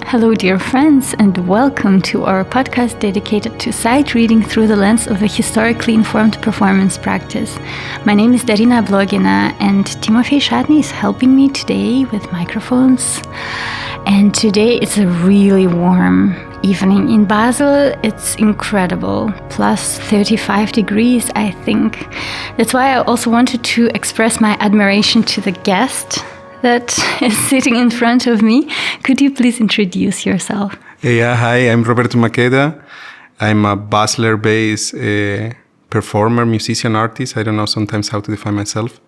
Hello, dear friends, and welcome to our podcast dedicated to sight reading through the lens of a historically informed performance practice. My name is Darina Blogina, and Timofey Shadny is helping me today with microphones. And today it's a really warm evening in Basel. It's incredible, plus 35 degrees, I think. That's why I also wanted to express my admiration to the guest that is sitting in front of me. Could you please introduce yourself? Yeah, hi, I'm Roberto Maqueda. I'm a Basler-based performer, musician, artist. I don't know sometimes how to define myself.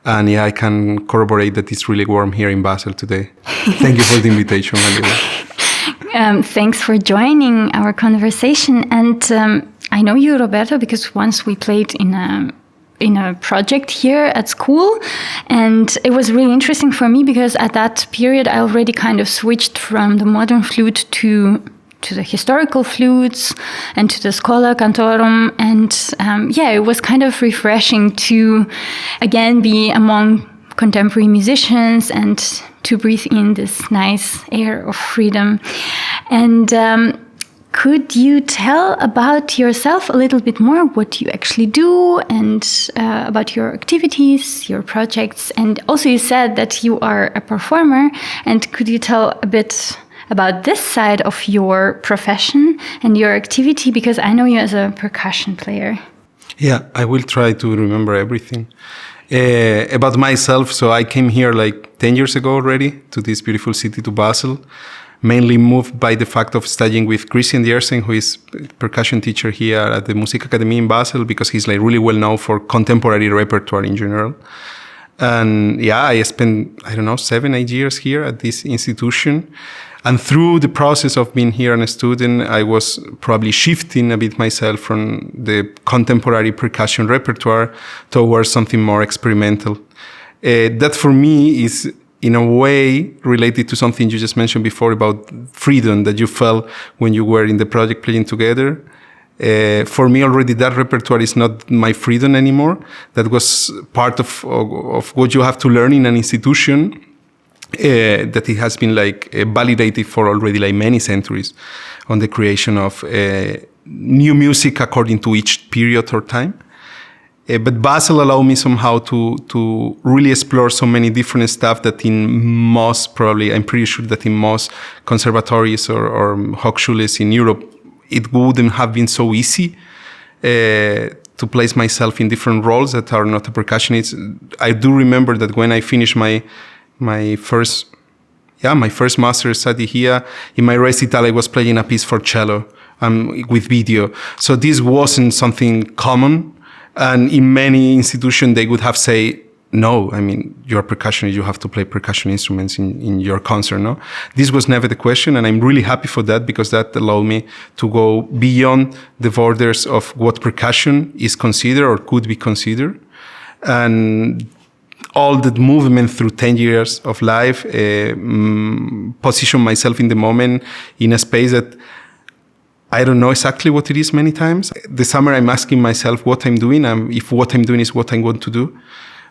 And yeah, I can corroborate that it's really warm here in Basel today. Thank you for the invitation, Malia. Thanks for joining our conversation. And I know you, Roberto, because once we played in a project here at school, and it was really interesting for me because at that period I already kind of switched from the modern flute to the historical flutes and to the Schola Cantorum, and it was kind of refreshing to again be among contemporary musicians and to breathe in this nice air of freedom. And could you tell about yourself a little bit more, what you actually do and about your activities, your projects? And also you said that you are a performer. And could you tell a bit about this side of your profession and your activity? Because I know you as a percussion player. Yeah, I will try to remember everything. About myself, so I came here like 10 years ago already to this beautiful city, to Basel. Mainly moved by the fact of studying with Christian Diersen, who is a percussion teacher here at the Musikakademie in Basel, because he's like really well known for contemporary repertoire in general. And yeah, I spent, 7-8 years here at this institution. And through the process of being here and a student, I was probably shifting a bit myself from the contemporary percussion repertoire towards something more experimental. That for me is in a way related to something you just mentioned before about freedom that you felt when you were in the project playing together. For me already that repertoire is not my freedom anymore. That was part of what you have to learn in an institution, that it has been like validated for already like many centuries on the creation of new music according to each period or time. But Basel allowed me somehow to really explore so many different stuff that in most, probably, I'm pretty sure that in most conservatories or Hochschules in Europe, it wouldn't have been so easy to place myself in different roles that are not a percussionist. I do remember that when I finished my first master's study here, in my recital I was playing a piece for cello with video. So this wasn't something common. And in many institutions, they would have say, no, I mean, you're a percussionist, you have to play percussion instruments in your concert, no? This was never the question, and I'm really happy for that because that allowed me to go beyond the borders of what percussion is considered or could be considered. And all that movement through 10 years of life, position myself in the moment in a space that I don't know exactly what it is many times. The summer I'm asking myself what I'm doing, if what I'm doing is what I want to do.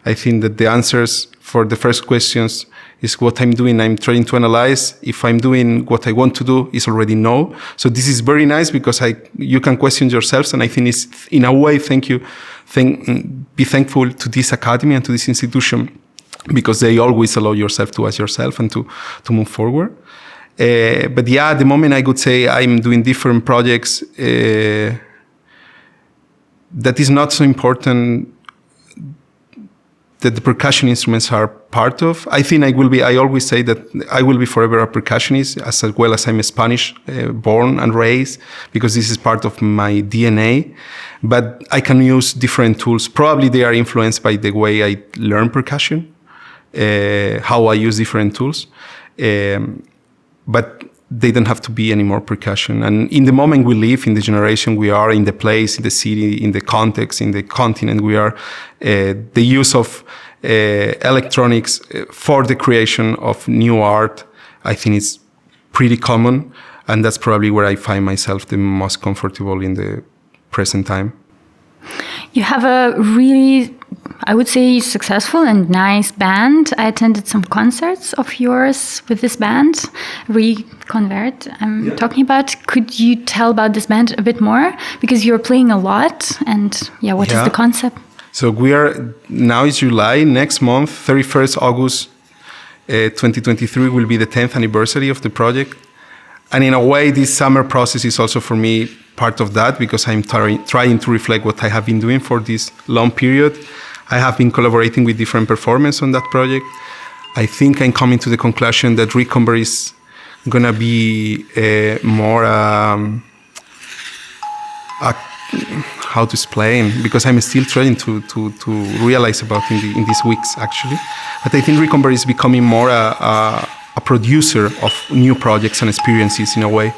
I think that the answers for the first questions is what I'm doing. I'm trying to analyze if I'm doing what I want to do is already no. So this is very nice because you can question yourselves, and I think it's in a way, be thankful to this academy and to this institution because they always allow yourself to ask yourself and to move forward. But yeah, at the moment I could say I'm doing different projects that is not so important that the percussion instruments are part of. I think I always say that I will be forever a percussionist as well as I'm a Spanish born and raised because this is part of my DNA. But I can use different tools. Probably they are influenced by the way I learn percussion, how I use different tools. But they don't have to be any more percussion. And in the moment we live, in the generation we are, in the place, in the city, in the context, in the continent we are, the use of electronics for the creation of new art, I think it's pretty common. And that's probably where I find myself the most comfortable in the present time. You have a really, I would say, successful and nice band. I attended some concerts of yours with this band, reConvert. I'm talking about. Could you tell about this band a bit more? Because you're playing a lot, and what is the concept? So now is July. Next month, 31st August 2023 will be the 10th anniversary of the project. And in a way, this summer process is also for me part of that, because I'm trying to reflect what I have been doing for this long period. I have been collaborating with different performers on that project. I think I'm coming to the conclusion that reConvert is going to be more, how to explain, because I'm still trying to realize about in these weeks, actually. But I think reConvert is becoming more a producer of new projects and experiences in a way.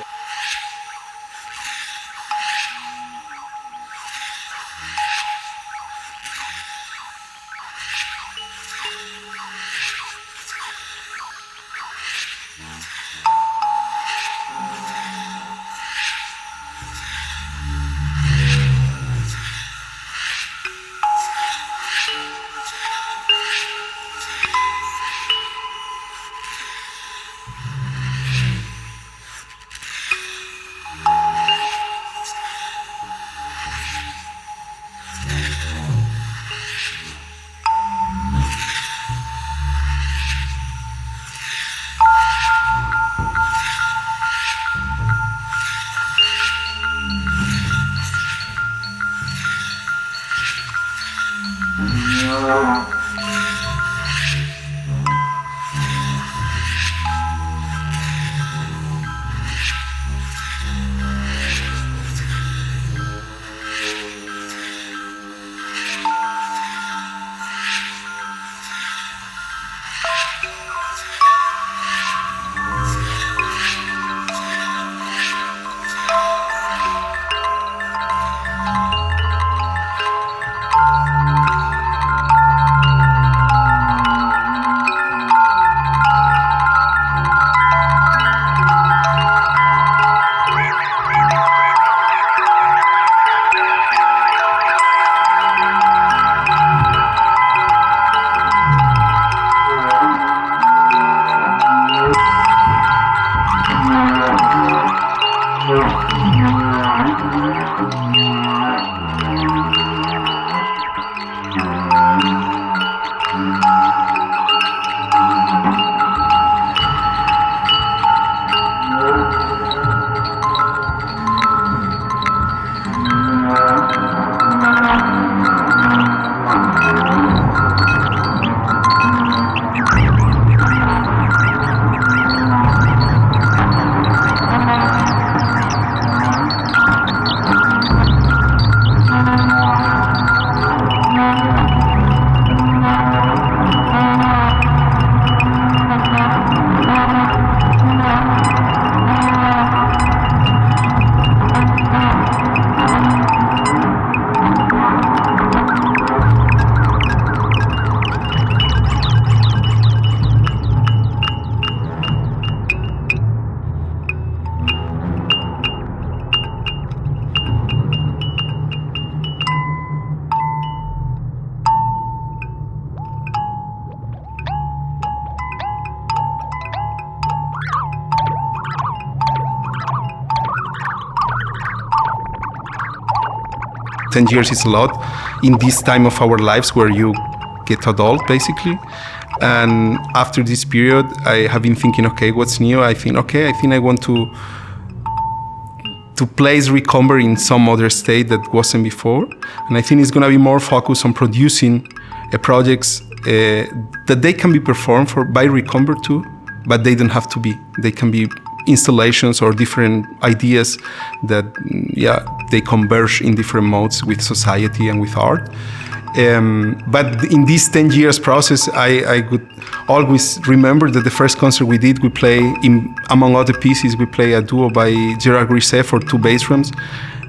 Ten years is a lot in this time of our lives where you get adult, basically. And after this period, I have been thinking, okay, what's new? I think I want to place reConvert in some other state that wasn't before. And I think it's going to be more focused on producing projects that they can be performed by reConvert too, but they don't have to be. They can be installations or different ideas that, they converge in different modes with society and with art. But in this 10 years process, I could always remember that the first concert we did, we play, among other pieces, we play a duo by Gerard Grisset for 2 bass drums.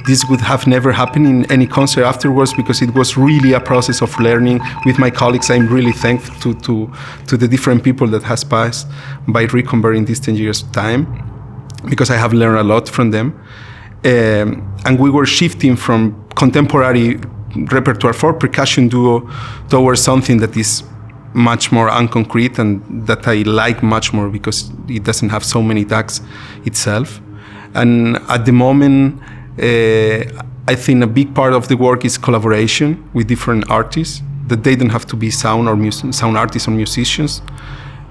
This would have never happened in any concert afterwards because it was really a process of learning with my colleagues. I'm really thankful to the different people that has passed by reConvert in this 10 years time, because I have learned a lot from them. And we were shifting from contemporary repertoire for percussion duo towards something that is much more unconcrete and that I like much more because it doesn't have so many tags itself. And at the moment, I think a big part of the work is collaboration with different artists, that they don't have to be sound artists or musicians.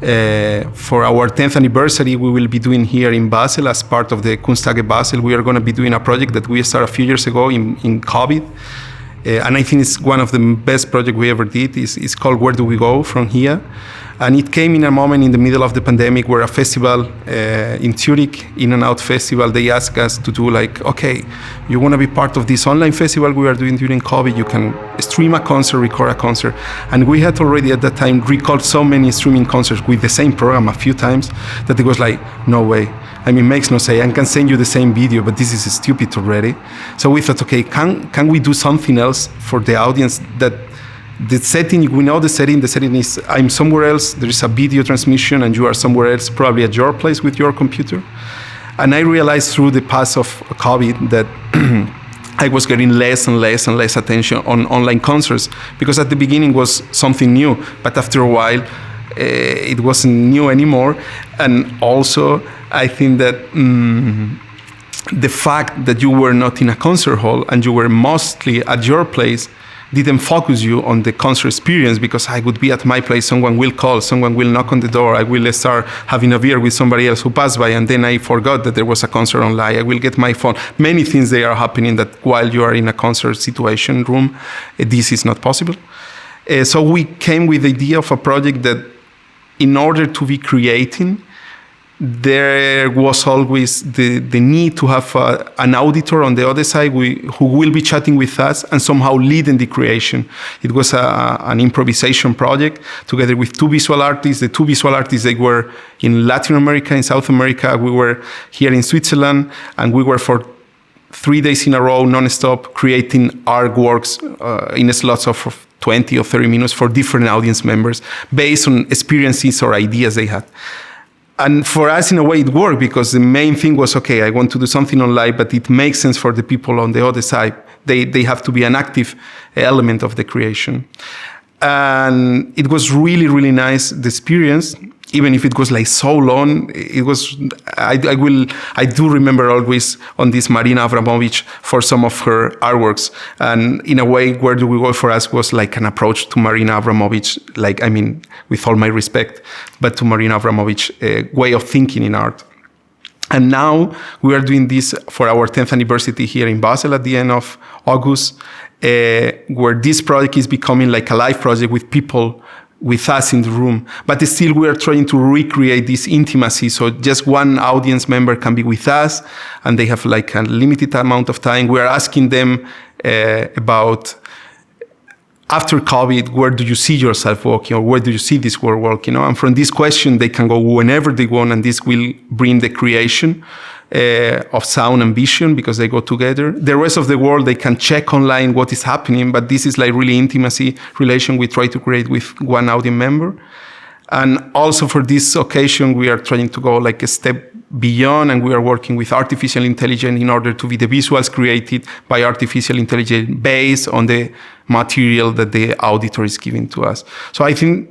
For our 10th anniversary, we will be doing here in Basel as part of the Kunsttage Basel. We are going to be doing a project that we started a few years ago in COVID. And I think it's one of the best projects we ever did. It's called Where Do We Go From Here? And it came in a moment in the middle of the pandemic where a festival in Zurich, In and Out Festival, they asked us to do like, okay, you want to be part of this online festival we are doing during COVID, you can stream a concert, record a concert. And we had already at that time recorded so many streaming concerts with the same program a few times that it was like, no way. I mean, makes no sense. I can send you the same video, but this is stupid already. So we thought, okay, can we do something else for the audience that the setting, we know the setting is I'm somewhere else, there is a video transmission and you are somewhere else, probably at your place with your computer. And I realized through the pass of COVID that I was getting less and less and less attention on online concerts because at the beginning was something new, but after a while it wasn't new anymore. And also I think that the fact that you were not in a concert hall and you were mostly at your place didn't focus you on the concert experience, because I would be at my place, someone will call, someone will knock on the door, I will start having a beer with somebody else who passed by, and then I forgot that there was a concert online. I will get my phone. Many things they are happening that while you are in a concert situation room, this is not possible. So we came with the idea of a project that in order to be creating, there was always the need to have an auditor on the other side who will be chatting with us and somehow leading the creation. It was an improvisation project together with two visual artists. The two visual artists, they were in Latin America, in South America. We were here in Switzerland, and we were for 3 days in a row, non-stop, creating artworks in slots of 20 or 30 minutes for different audience members based on experiences or ideas they had. And for us, in a way, it worked because the main thing was, okay, I want to do something online, but it makes sense for the people on the other side. They have to be an active element of the creation. And it was really, really nice, the experience. Even if it was like so long, it was, I do remember always on this Marina Abramovic for some of her artworks. And in a way, Where Do We Go for us was like an approach to Marina Abramovic, like, I mean, with all my respect, but to Marina Abramovic way of thinking in art. And now we are doing this for our 10th anniversary here in Basel at the end of August, where this project is becoming like a live project with people with us in the room, but still we are trying to recreate this intimacy. So just one audience member can be with us and they have like a limited amount of time. We are asking them about, after COVID, where do you see yourself walking, or where do you see this world walking? And from this question, they can go whenever they want, and this will bring the creation of sound and vision, because they go together. The rest of the world, they can check online what is happening, but this is like really intimacy relation we try to create with one audience member. And also for this occasion, we are trying to go like a step beyond, and we are working with artificial intelligence in order to be the visuals created by artificial intelligence based on the material that the auditor is giving to us. So I think,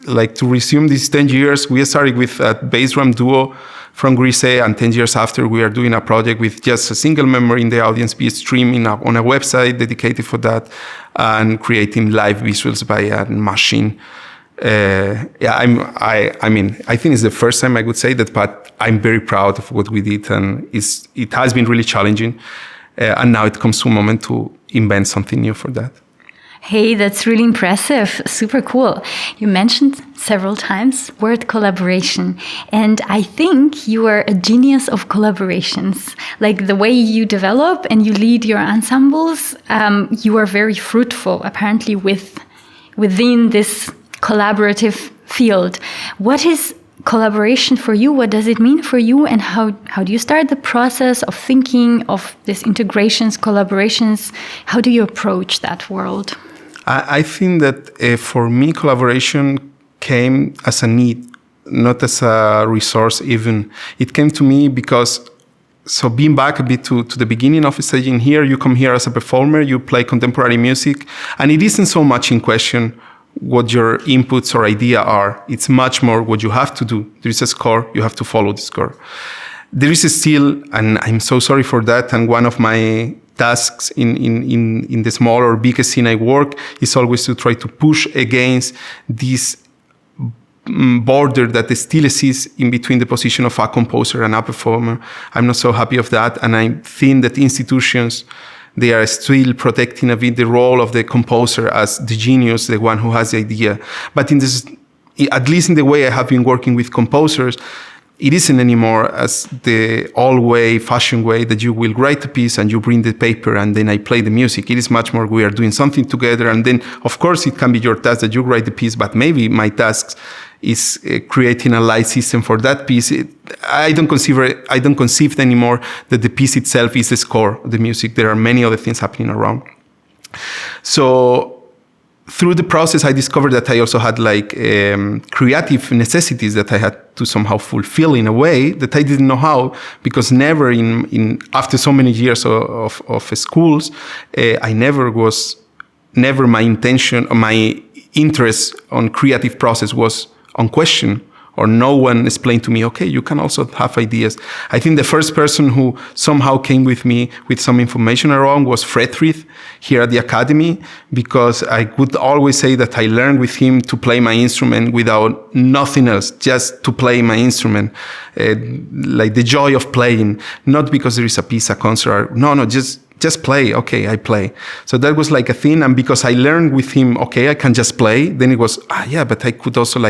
like, to resume these 10 years, we started with a bass drum duo from Greece, and 10 years after, we are doing a project with just a single member in the audience, be streaming on a website dedicated for that, and creating live visuals by a machine. I mean, I think it's the first time I would say that, but I'm very proud of what we did, and it has been really challenging. And now it comes to a moment to invent something new for that. Hey, that's really impressive. Super cool. You mentioned several times word collaboration, and I think you are a genius of collaborations. Like the way you develop and you lead your ensembles, you are very fruitful, apparently, within this collaborative field. What is collaboration for you? What does it mean for you? And how do you start the process of thinking of these integrations, collaborations? How do you approach that world? I think that for me, collaboration came as a need, not as a resource even. It came to me because so being back a bit to the beginning of staging here, you come here as a performer, you play contemporary music, and it isn't so much in question what your inputs or idea are. It's much more what you have to do. There is a score, you have to follow the score. There is still, and I'm so sorry for that, and one of my tasks in the small or big scene I work is always to try to push against this border that still exists in between the position of a composer and a performer. I'm not so happy of that, and I think that institutions, they are still protecting a bit the role of the composer as the genius, the one who has the idea. But in this, at least in the way I have been working with composers, it isn't anymore as the old-fashioned way that you will write a piece and you bring the paper and then I play the music. It is much more we are doing something together, and then, of course, it can be your task that you write the piece, but maybe my task is creating a light system for that piece. I don't conceive anymore that the piece itself is the score, the music. There are many other things happening around. So through the process, I discovered that I also had creative necessities that I had to somehow fulfill in a way that I didn't know how, because never after so many years of schools, never my intention or my interest on creative process was on question, or no one explained to me, okay, you can also have ideas. I think the first person who somehow came with me with some information around was Friedrich here at the Academy, because I could always say that I learned with him to play my instrument without nothing else, just to play my instrument, like the joy of playing, not because there is a piece, a concert, just play. Okay, I play. So that was like a thing. And because I learned with him, okay, I can just play. Then it was, but I could also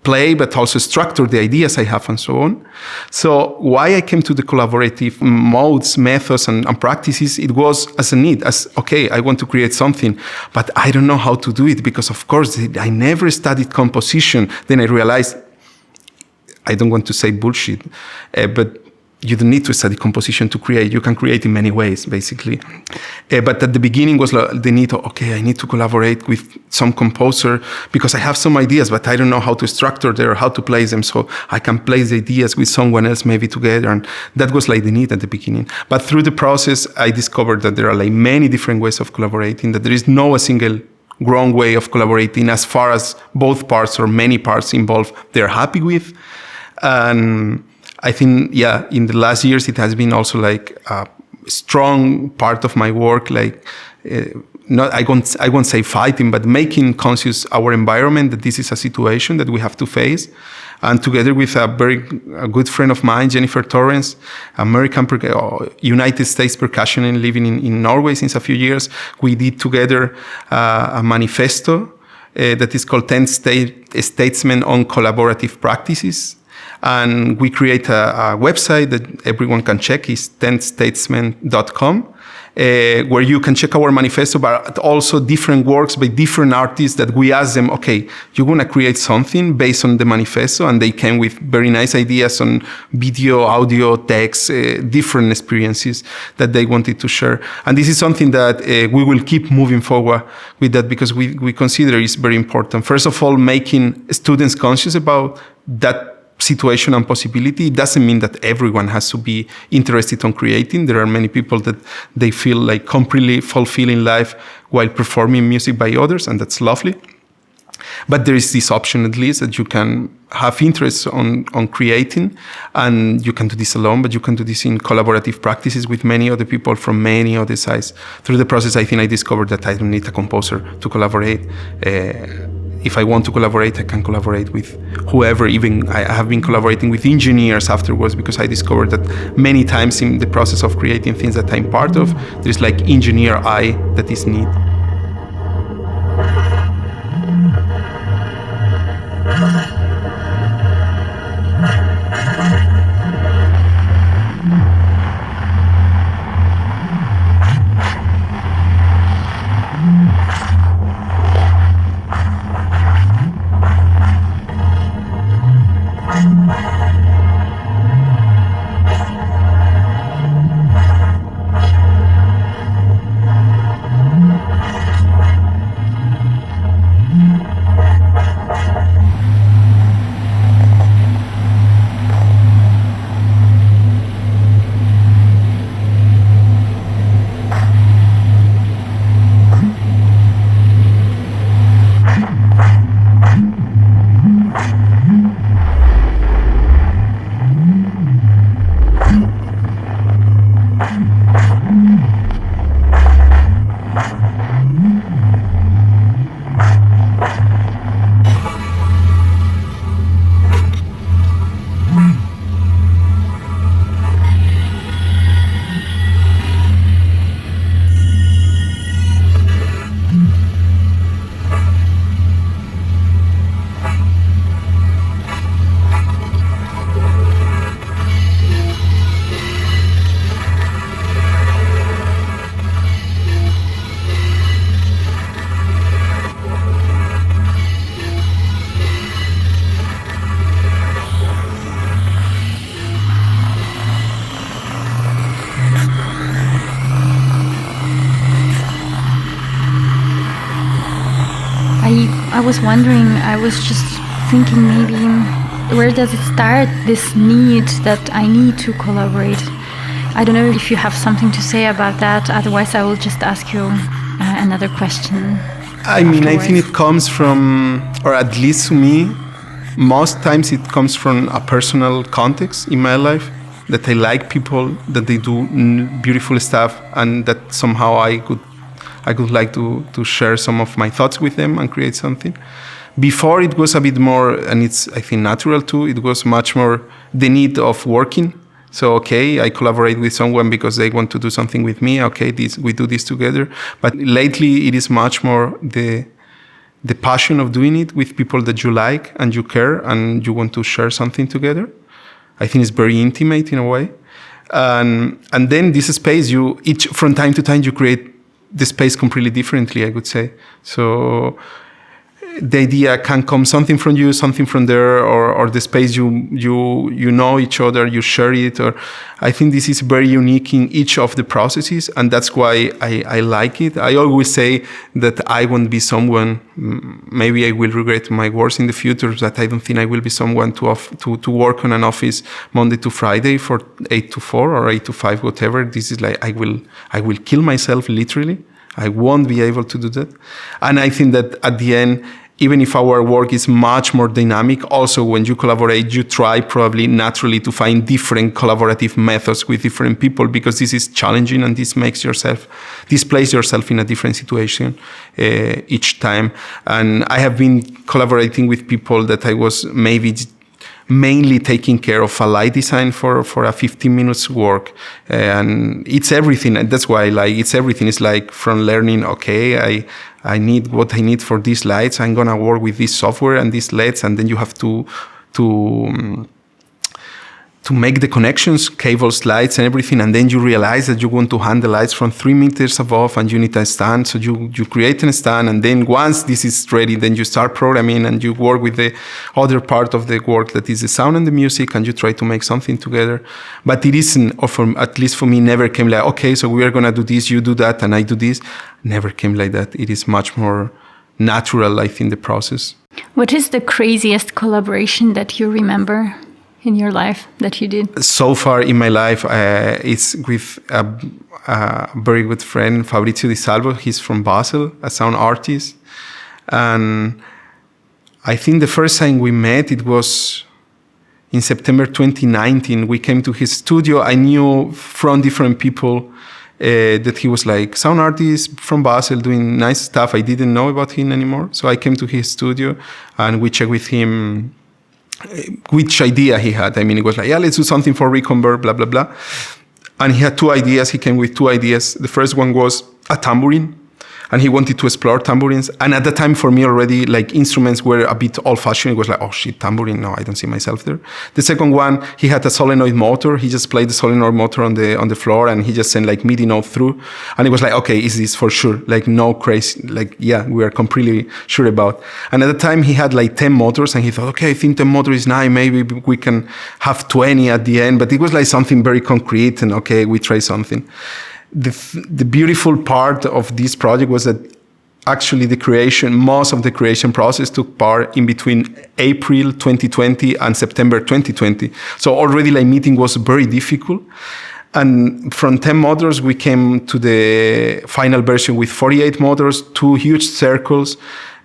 play, but also structure the ideas I have and so on. So why I came to the collaborative modes, methods, and practices, it was as a need, okay, I want to create something, but I don't know how to do it because, of course, I never studied composition. Then I realized, I don't want to say bullshit, but you don't need to study composition to create. You can create in many ways, basically. But at the beginning was the need of, okay, I need to collaborate with some composer because I have some ideas, but I don't know how to structure them or how to place them. So I can place the ideas with someone else maybe together. And that was like the need at the beginning. But through the process, I discovered that there are like many different ways of collaborating, that there is no a single wrong way of collaborating as far as both parts or many parts involved they're happy with. And I think, in the last years, it has been also like a strong part of my work, I won't say fighting, but making conscious our environment, that this is a situation that we have to face. And together with a good friend of mine, Jennifer Torrance, United States percussionist living in Norway since a few years, we did together a manifesto that is called 10 Statesmen on Collaborative Practices. And we create a website that everyone can check, is 10statesmen.com, where you can check our manifesto, but also different works by different artists that we ask them, okay, you want to create something based on the manifesto, and they came with very nice ideas on video, audio, text, different experiences that they wanted to share. And this is something that we will keep moving forward with that, because we consider it's very important. First of all, making students conscious about that situation and possibility. It doesn't mean that everyone has to be interested on creating. There are many people that they feel like completely fulfilling life while performing music by others, and that's lovely. But there is this option, at least, that you can have interest on creating, and you can do this alone, but you can do this in collaborative practices with many other people from many other sides. Through the process, I think I discovered that I don't need a composer to collaborate. If I want to collaborate, I can collaborate with whoever. Even I have been collaborating with engineers afterwards, because I discovered that many times in the process of creating things that I'm part of, there's like engineer eye that is needed. I was wondering, I was just thinking maybe, where does it start, this need that I need to collaborate? I don't know if you have something to say about that. Otherwise, I will just ask you another question. I think it comes from, or at least to me, most times it comes from a personal context in my life, that I like people, that they do beautiful stuff, and that somehow I could like to share some of my thoughts with them and create something. Before it was a bit more, and it's I think natural too, it was much more the need of working. So, okay, I collaborate with someone because they want to do something with me. Okay, we do this together. But lately, it is much more the passion of doing it with people that you like and you care and you want to share something together. I think it's very intimate in a way. And then this space, from time to time, you create the space completely differently, I would say. So the idea can come something from you, something from there, or the space you know each other, you share it. Or I think this is very unique in each of the processes, and that's why I like it. I always say that I won't be someone. Maybe I will regret my words in the future. That I don't think I will be someone to work on an office Monday to Friday for 8 to 4 or 8 to 5, whatever. This is like I will kill myself literally. I won't be able to do that. And I think that at the end, even if our work is much more dynamic, also when you collaborate, you try probably naturally to find different collaborative methods with different people, because this is challenging and this places yourself in a different situation each time. And I have been collaborating with people that I was maybe mainly taking care of a light design for a 15 minutes work. And it's everything. And that's why it's everything. It's like from learning, okay, I need what I need for these lights. I'm going to work with this software and these LEDs. And then you have to make the connections, cables, lights, and everything. And then you realize that you want to hang the lights from 3 meters above and you need a stand. So you create a stand. And then once this is ready, then you start programming and you work with the other part of the work that is the sound and the music, and you try to make something together. But it isn't, or at least for me, never came like, okay, so we are going to do this, you do that, and I do this. Never came like that. It is much more natural, I think, the process. What is the craziest collaboration that you remember in your life that you did? So far in my life, it's with a very good friend, Fabrizio Di Salvo. He's from Basel, a sound artist. And I think the first time we met, it was in September 2019. We came to his studio. I knew from different people that he was like sound artist from Basel doing nice stuff. I didn't know about him anymore. So I came to his studio and we checked with him which idea he had. I mean, it was like, yeah, let's do something for reConvert, blah, blah, blah. And he had 2 ideas. He came with 2 ideas. The first one was a tambourine, and he wanted to explore tambourines. And at the time, for me already, like instruments were a bit old-fashioned. It was like, oh shit, tambourine, no, I don't see myself there. The second one, he had a solenoid motor. He just played the solenoid motor on the floor, and he just sent like MIDI note through. And it was like, okay, is this for sure? Like no crazy, like yeah, we are completely sure about. And at the time, he had like 10 motors, and he thought, okay, I think 10 motor is nice. Maybe we can have 20 at the end. But it was like something very concrete, and okay, we try something. The beautiful part of this project was that actually most of the creation process took part in between April 2020 and September 2020. So already like meeting was very difficult. And from 10 motors, we came to the final version with 48 motors, 2 huge circles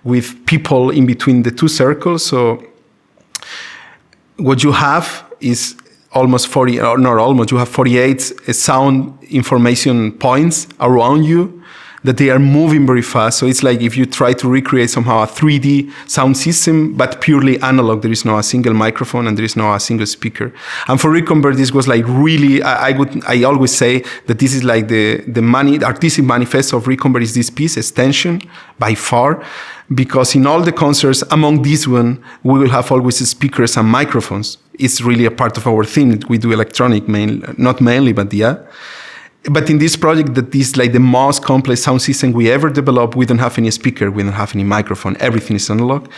with people in between the 2 circles. So what you have is almost 40, or not almost, you have 48 sound information points around you that they are moving very fast. So it's like if you try to recreate somehow a 3D sound system, but purely analog. There is no a single microphone and there is no a single speaker. And for reConvert, this was like really, I always say that this is like the artistic manifesto of reConvert is this piece, extension, by far. Because in all the concerts, among this one, we will have always speakers and microphones. It's really a part of our thing. We do electronic, not mainly, but yeah. But in this project, that is like the most complex sound system we ever developed, we don't have any speaker, we don't have any microphone, everything is analog.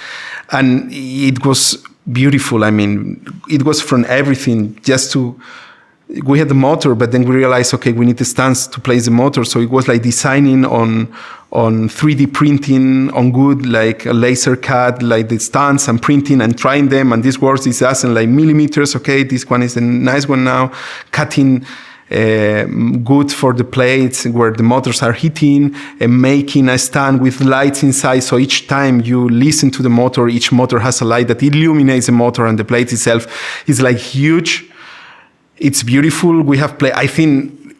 And it was beautiful. I mean, it was from everything we had the motor, but then we realized, okay, we need the stands to place the motor. So it was like designing on on 3D printing, on good like a laser cut, like the stands and printing and trying them. And this works, this doesn't like millimeters. Okay, this one is a nice one now. Cutting good for the plates where the motors are hitting, and making a stand with lights inside. So each time you listen to the motor, each motor has a light that illuminates the motor, and the plate itself is like huge. It's beautiful. We have played, I think,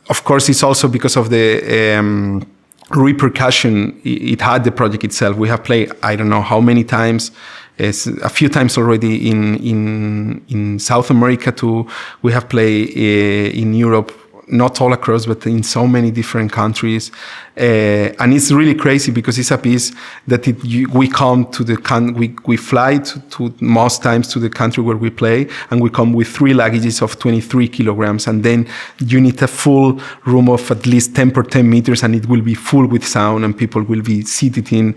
of course, it's also because of the repercussion it had, the project itself. We have played, I don't know how many times, a few times already in South America too. We have played in Europe, not all across, but in so many different countries. And it's really crazy because it's a piece that we come to we fly to most times to the country where we play, and we come with 3 luggages of 23 kilograms. And then you need a full room of at least 10 per 10 meters, and it will be full with sound, and people will be seated in.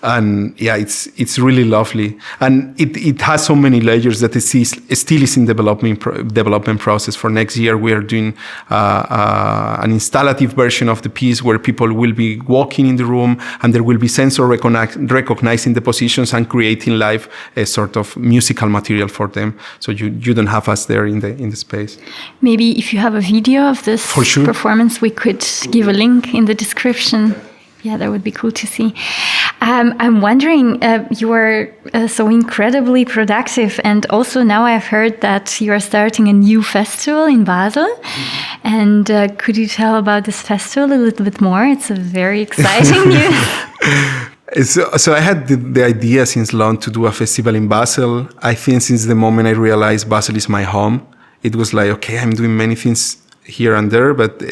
And yeah, it's really lovely, and it has so many layers that it still is in development process. For next year, we are doing an installative version of the piece where people will be walking in the room, and there will be sensor recognizing the positions and creating live a sort of musical material for them. So you don't have us there in the space. Maybe if you have a video of this performance, we could give a link in the description. Yeah, that would be cool to see. I'm wondering, you are so incredibly productive, and also now I've heard that you are starting a new festival in Basel. And could you tell about this festival a little bit more? It's a very exciting news. So I had the idea since long to do a festival in Basel. I think since the moment I realized Basel is my home, it was like, okay, I'm doing many things here and there, but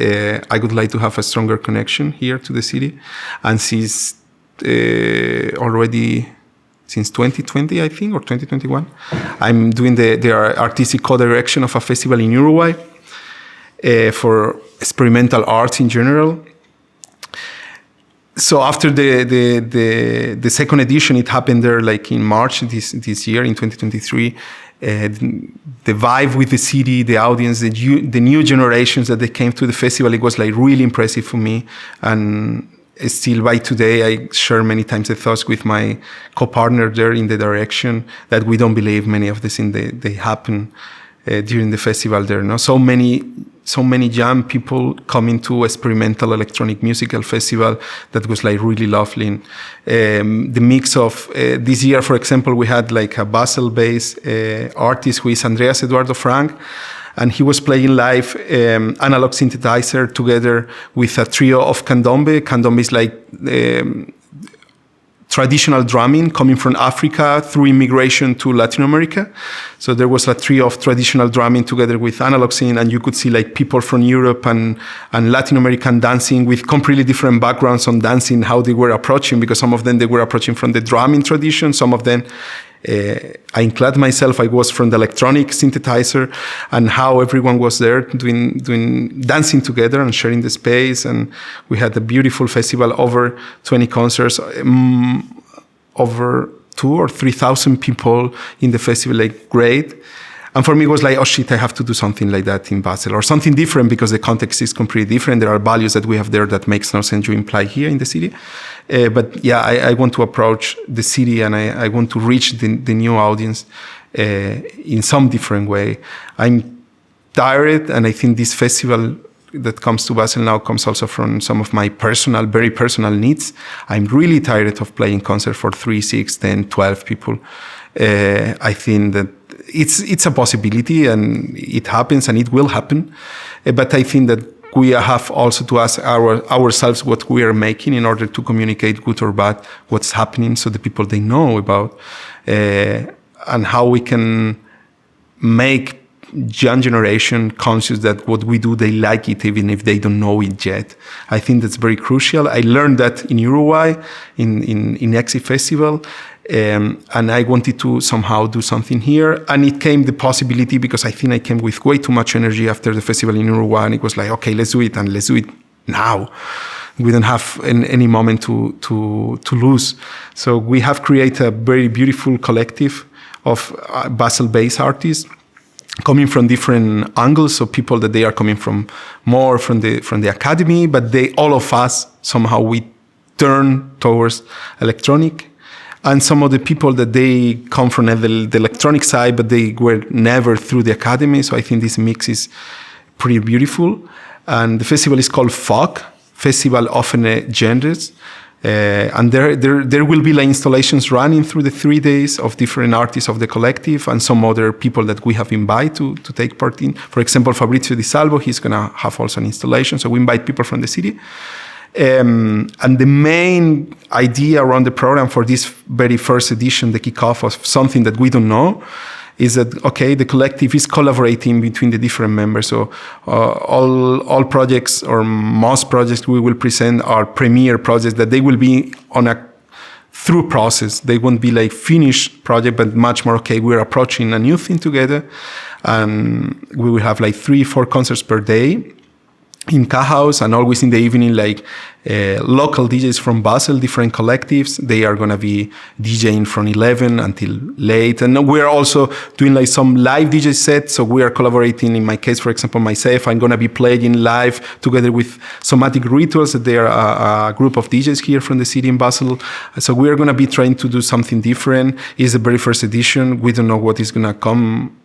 I would like to have a stronger connection here to the city. And since already since 2020, I think, or 2021, I'm doing the artistic co-direction of a festival in Uruguay for experimental arts in general. So after the second edition, it happened there like in March this year, in 2023. The vibe with the city, the audience, the new generations that they came to the festival, it was like really impressive for me. And still by today, I share many times the thoughts with my co-partner there in the direction that we don't believe many of the things they happen during the festival there. No, so many young people coming to experimental electronic musical festival that was like really lovely. The mix of this year, for example, we had like a Basel-based artist who is Andreas Eduardo Frank, and he was playing live analog synthesizer together with a trio of candombe. Candombe is like traditional drumming coming from Africa through immigration to Latin America. So there was a trio of traditional drumming together with analog synth, and you could see like people from Europe and Latin American dancing with completely different backgrounds on dancing, how they were approaching, because some of them, they were approaching from the drumming tradition. Some of them, I include myself, I was from the electronic synthesizer, and how everyone was there doing dancing together and sharing the space. And we had a beautiful festival, over 20 concerts, over 2,000 or 3,000 people in the festival, like great. And for me, it was like, oh shit, I have to do something like that in Basel, or something different, because the context is completely different. There are values that we have there that makes no sense to imply here in the city. But yeah, I want to approach the city, and I want to reach the new audience in some different way. I'm tired, and I think this festival that comes to Basel now comes also from some of my very personal needs. I'm really tired of playing concerts for 3, 6, 10, 12 people. I think that it's a possibility, and it happens, and it will happen. But I think that we have also to ask ourselves what we are making in order to communicate, good or bad, what's happening, so the people, they know about, and how we can make young generation conscious that what we do, they like it, even if they don't know it yet. I think that's very crucial. I learned that in Uruguay, in Exit Festival, and I wanted to somehow do something here. And it came the possibility, because I think I came with way too much energy after the festival in Uruguay, and it was like, okay, let's do it, and let's do it now. We don't have any moment to lose. So we have created a very beautiful collective of Basel-based artists, coming from different angles. So people that they are coming from more from the academy, but all of us somehow we turn towards electronic. And some of the people that they come from the electronic side, but they were never through the academy. So I think this mix is pretty beautiful. And the festival is called FOG, Festival of Genres. And there will be like installations running through the 3 days of different artists of the collective and some other people that we have invited to take part in. For example, Fabrizio Di Salvo, he's going to have also an installation. So we invite people from the city. And the main idea around the program for this very first edition, the kickoff of something that we don't know, is that, okay, the collective is collaborating between the different members. So all projects or most projects we will present are premiere projects that they will be on a through process. They won't be like finished project, but much more, okay, we're approaching a new thing together. And we will have like 3-4 concerts per day in K-House, and always in the evening, like local DJs from Basel, different collectives. They are going to be DJing from 11 until late. And we're also doing like some live DJ sets. So we are collaborating. In my case, for example, myself, I'm going to be playing live together with Somatic Rituals. They are a group of DJs here from the city in Basel. So we are going to be trying to do something different. It's the very first edition. We don't know what is going to come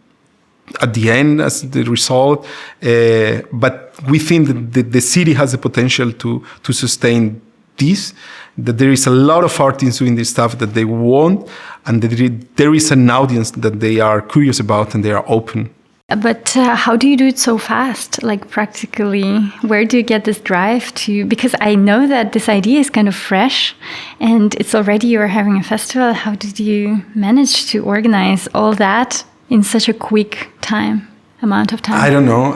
at the end as the result, but we think that the city has the potential to sustain this, that there is a lot of artists doing this stuff that they want, and that there is an audience that they are curious about and they are open. But how do you do it so fast? Like practically, where do you get this drive to? Because I know that this idea is kind of fresh and it's already you're having a festival. How did you manage to organize all that in such a quick amount of time? I don't know.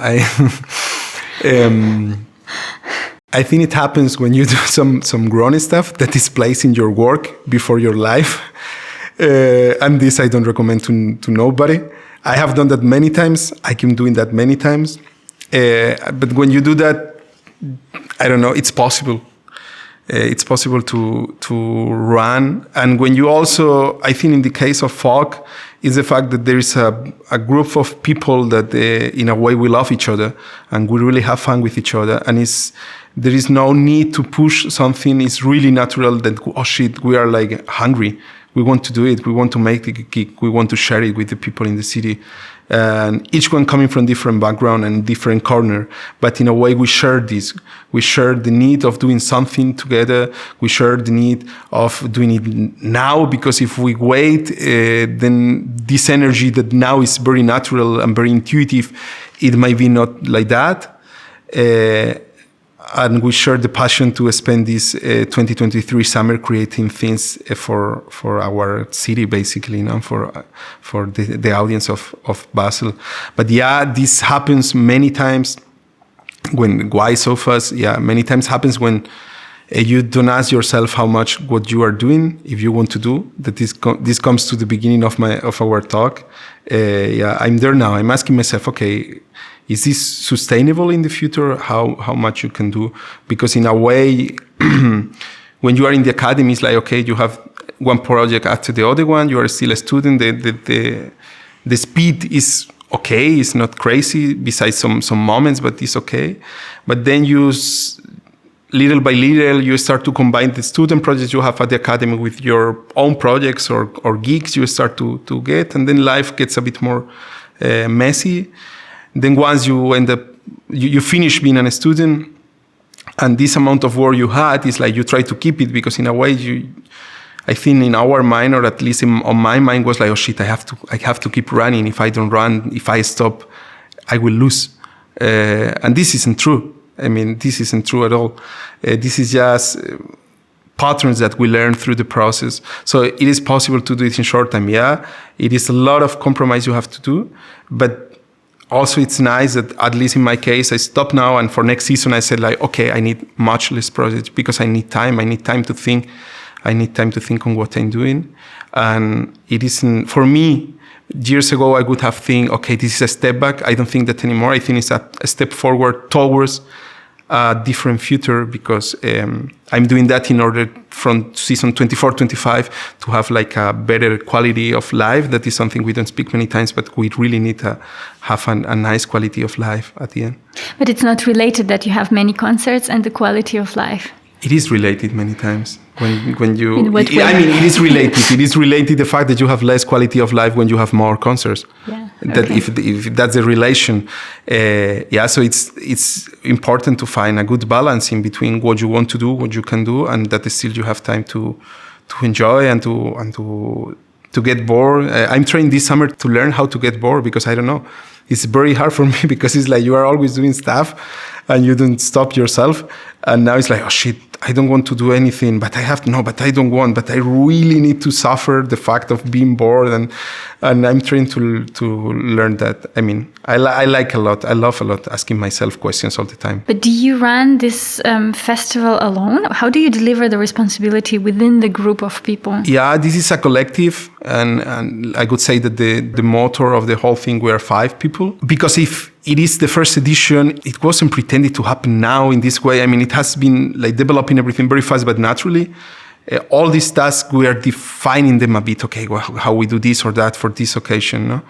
I think it happens when you do some grown stuff that is placed in your work before your life. And this I don't recommend to nobody. I have done that many times. I keep doing that many times. But when you do that, I don't know, it's possible. It's possible to run. And when you also, I think in the case of folk, is the fact that there is a group of people that in a way we love each other and we really have fun with each other. And there is no need to push something. It's really natural that, oh shit, we are like hungry. We want to do it. We want to make the gig. We want to share it with the people in the city. And each one coming from different background and different corner. But in a way, we share this. We share the need of doing something together. We share the need of doing it now, because if we wait, then this energy that now is very natural and very intuitive, it might be not like that. And we share the passion to spend this 2023 summer creating things for our city, basically, for the audience of Basel. But yeah, this happens many times. Why so fast? Yeah, many times happens when you don't ask yourself how much what you are doing, if you want to do. That this comes to the beginning of our talk. Yeah, I'm there now. I'm asking myself, okay, is this sustainable in the future? How much you can do? Because in a way, when you are in the academy, it's like, okay, you have one project after the other one. You are still a student. The speed is okay. It's not crazy besides some moments, but it's okay. But then little by little, you start to combine the student projects you have at the academy with your own projects or gigs you start to get. And then life gets a bit more messy. Then once you end up, you finish being a student, and this amount of work you had is like you try to keep it, because in a way I think in our mind, or at least on my mind, was like, oh shit, I have to keep running. If I don't run, if I stop, I will lose. And this isn't true. I mean, this isn't true at all. This is just patterns that we learn through the process. So it is possible to do it in short time. Yeah, it is a lot of compromise you have to do, but also, it's nice that, at least in my case, I stop now, and for next season, I said like, okay, I need much less projects because I need time. I need time to think. I need time to think on what I'm doing. And it isn't, for me, years ago, I would have think, okay, this is a step back. I don't think that anymore. I think it's a step forward towards a different future, because I'm doing that in order from season 24, 25 to have like a better quality of life. That is something we don't speak many times, but we really need to have a nice quality of life at the end. But it's not related that you have many concerts and the quality of life. It is related many times. When you, In what way? I mean, it is related. It is related the fact that you have less quality of life when you have more concerts. Yeah. That Okay. if that's a relation, so it's important to find a good balance in between what you want to do, what you can do, and that still you have time to enjoy and to get bored. I'm trying this summer to learn how to get bored, because I don't know. It's very hard for me, because it's like you are always doing stuff and you don't stop yourself. And now it's like, oh shit, I don't want to do anything, but but I don't want, but I really need to suffer the fact of being bored. And I'm trying to learn that. I mean, I like a lot. I love a lot asking myself questions all the time. But do you run this festival alone? How do you deliver the responsibility within the group of people? Yeah, this is a collective, and I could say that the motor of the whole thing were 5 people. Because if it is the first edition, it wasn't pretended to happen now in this way. I mean, it has been like developing everything very fast, but naturally. All these tasks, we are defining them a bit. Okay, well, how we do this or that for this occasion. No?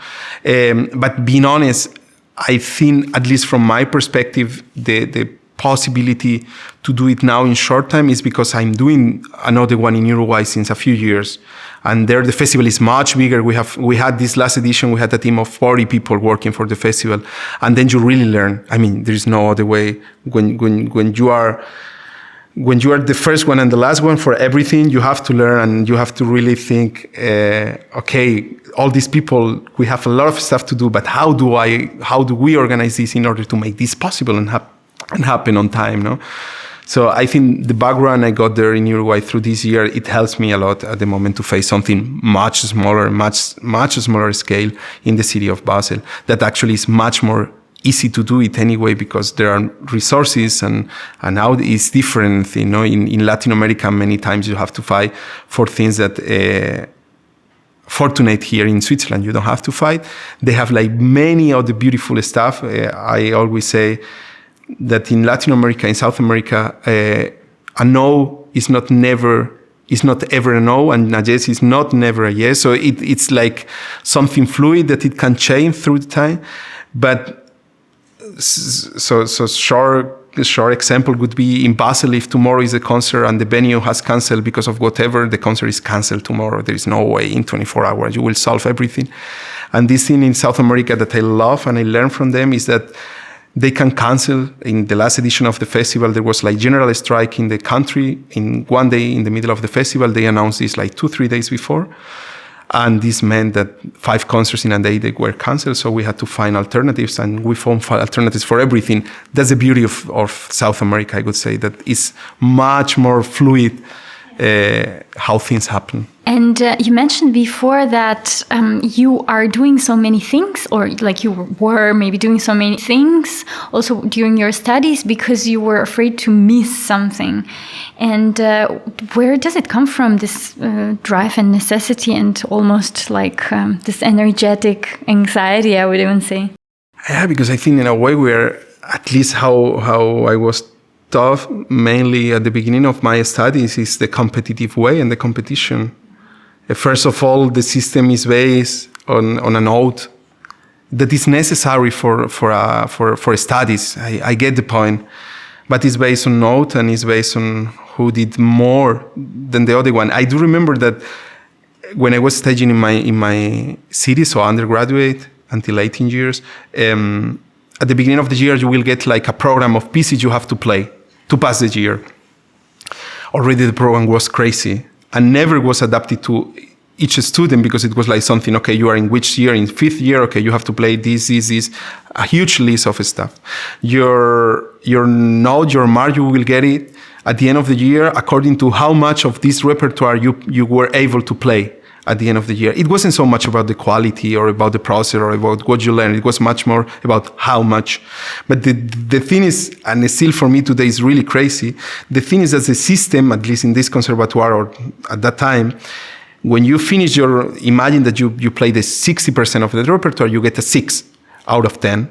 But being honest, I think, at least from my perspective, the possibility to do it now in short time is because I'm doing another one in Uruguay since a few years. And there the festival is much bigger. We had this last edition, we had a team of 40 people working for the festival. And then you really learn. I mean, there is no other way. When you are the first one and the last one for everything, you have to learn, and you have to really think, okay, all these people, we have a lot of stuff to do, but how do we organize this in order to make this possible and happen on time, no? So I think the background I got there in Uruguay through this year, it helps me a lot at the moment to face something much smaller, much smaller scale in the city of Basel, that actually is much more easy to do it anyway, because there are resources, and now it's different. You know, in Latin America, many times you have to fight for things that fortunate here in Switzerland you don't have to fight. They have like many of the beautiful stuff. I always say that in Latin America, in South America, a no is not ever a no, and a yes is not never a yes. So it's like something fluid that it can change through the time, but. So short example would be in Basel. If tomorrow is a concert and the venue has canceled because of whatever, the concert is canceled tomorrow. There is no way in 24 hours you will solve everything. And this thing in South America that I love and I learn from them is that they can cancel. In the last edition of the festival, there was like general strike in the country. In one day in the middle of the festival, they announced this like 2-3 days before. And this meant that 5 concerts in a day, they were canceled. So we had to find alternatives, and we found alternatives for everything. That's the beauty of South America, I would say, that it's much more fluid how things happen. And you mentioned before that you are doing so many things, or like you were maybe doing so many things also during your studies because you were afraid to miss something. And where does it come from, this drive and necessity, and almost like this energetic anxiety, I would even say? Yeah, because I think in a way we're, at least how I was taught mainly at the beginning of my studies, is the competitive way and the competition. First of all, the system is based on a note that is necessary for studies. I get the point, but it's based on note, and it's based on who did more than the other one. I do remember that when I was studying in my city, so undergraduate until 18 years, at the beginning of the year you will get like a program of pieces you have to play to pass the year. Already the program was crazy and never was adapted to each student, because it was like something, okay, you are in which year? In 5th year, okay, you have to play this, a huge list of stuff. Your note, your mark, you will get it at the end of the year according to how much of this repertoire you were able to play at the end of the year. It wasn't so much about the quality or about the process or about what you learned. It was much more about how much. But the thing is, and still for me today is really crazy, the thing is that the system, at least in this conservatoire or at that time, when you finish imagine that you play the 60% of the repertoire, you get a 6 out of 10.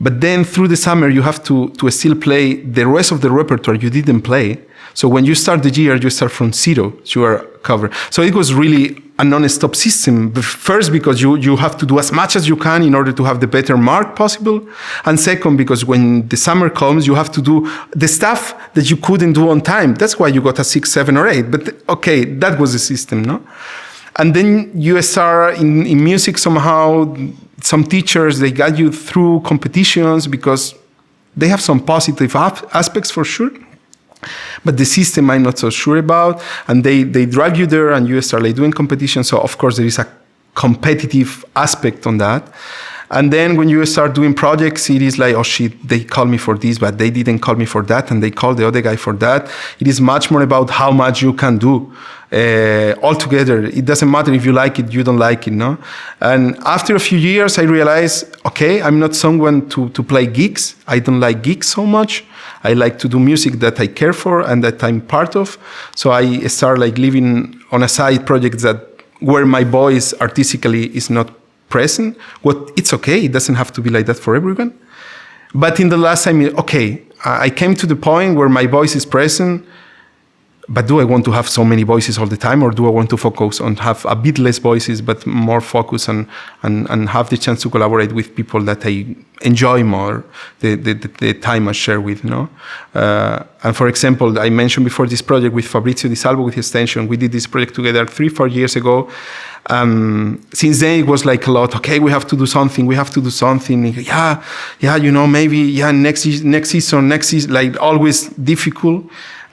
But then through the summer, you have to still play the rest of the repertoire you didn't play. So when you start the year, you start from 0. You are covered. So it was really a non-stop system. First, because you have to do as much as you can in order to have the better mark possible. And second, because when the summer comes, you have to do the stuff that you couldn't do on time. That's why you got a 6, 7, or 8. But okay, that was the system, no? And then you start in music somehow, some teachers, they guide you through competitions because they have some positive aspects for sure. But the system I'm not so sure about. And they drive you there and you start like doing competition. So of course there is a competitive aspect on that. And then when you start doing projects, it is like, oh shit, they called me for this, but they didn't call me for that, and they called the other guy for that. It is much more about how much you can do altogether. It doesn't matter if you like it, you don't like it, no? And after a few years, I realized, okay, I'm not someone to play gigs. I don't like gigs so much. I like to do music that I care for and that I'm part of. So I start like living on a side project where my voice artistically is not present. It's okay. It doesn't have to be like that for everyone. But in the last time, okay, I came to the point where my voice is present. But do I want to have so many voices all the time, or do I want to focus on have a bit less voices, but more focus and have the chance to collaborate with people that I enjoy more the time I share with, no? And for example, I mentioned before this project with Fabrizio Di Salvo with Extension. We did this project together 3-4 years ago. Since then it was like a lot, okay, we have to do something. Yeah, you know, maybe, yeah, next season, like always difficult.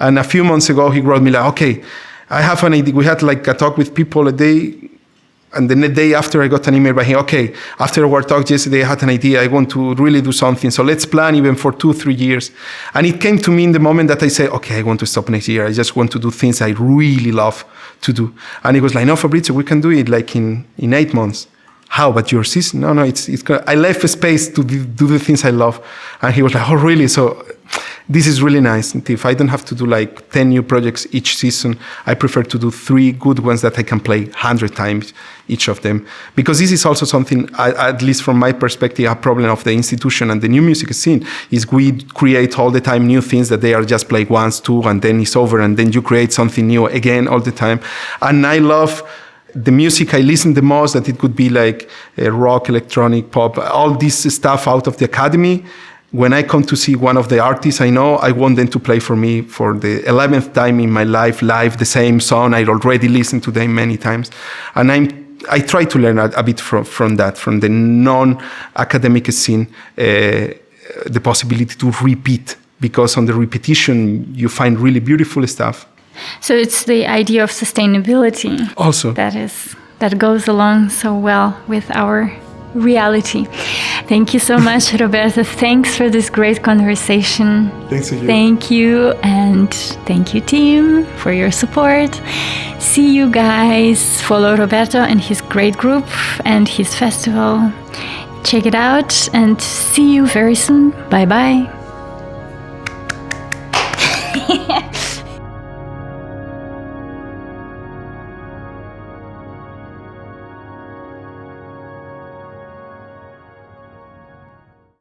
And a few months ago, he wrote me like, okay, I have an idea. We had like a talk with people a day. And the day after, I got an email by him, okay, after our talk yesterday, I had an idea. I want to really do something. So let's plan even for 2-3 years. And it came to me in the moment that I said, okay, I want to stop next year. I just want to do things I really love to do. And he was like, no, Fabrizio, we can do it like in 8 months. How? But your season? No, it's I left a space to do the things I love. And he was like, oh, really? So this is really nice. And if I don't have to do like 10 new projects each season, I prefer to do 3 good ones that I can play 100 times each of them. Because this is also something, at least from my perspective, a problem of the institution and the new music scene is we create all the time new things that they are just played once, 2, and then it's over. And then you create something new again all the time. And I love the music I listen the most, that it could be like rock, electronic, pop, all this stuff out of the academy. When I come to see one of the artists I know, I want them to play for me for the 11th time in my life, live, the same song. I already listened to them many times. And I try to learn a bit from that, from the non-academic scene, the possibility to repeat, because on the repetition, you find really beautiful stuff. So it's the idea of sustainability also that goes along so well with our reality. Thank you so much, Roberto. Thanks for this great conversation. Thanks to you. Thank you, and thank you, team, for your support. See you guys. Follow Roberto and his great group and his festival. Check it out, and see you very soon. Bye-bye.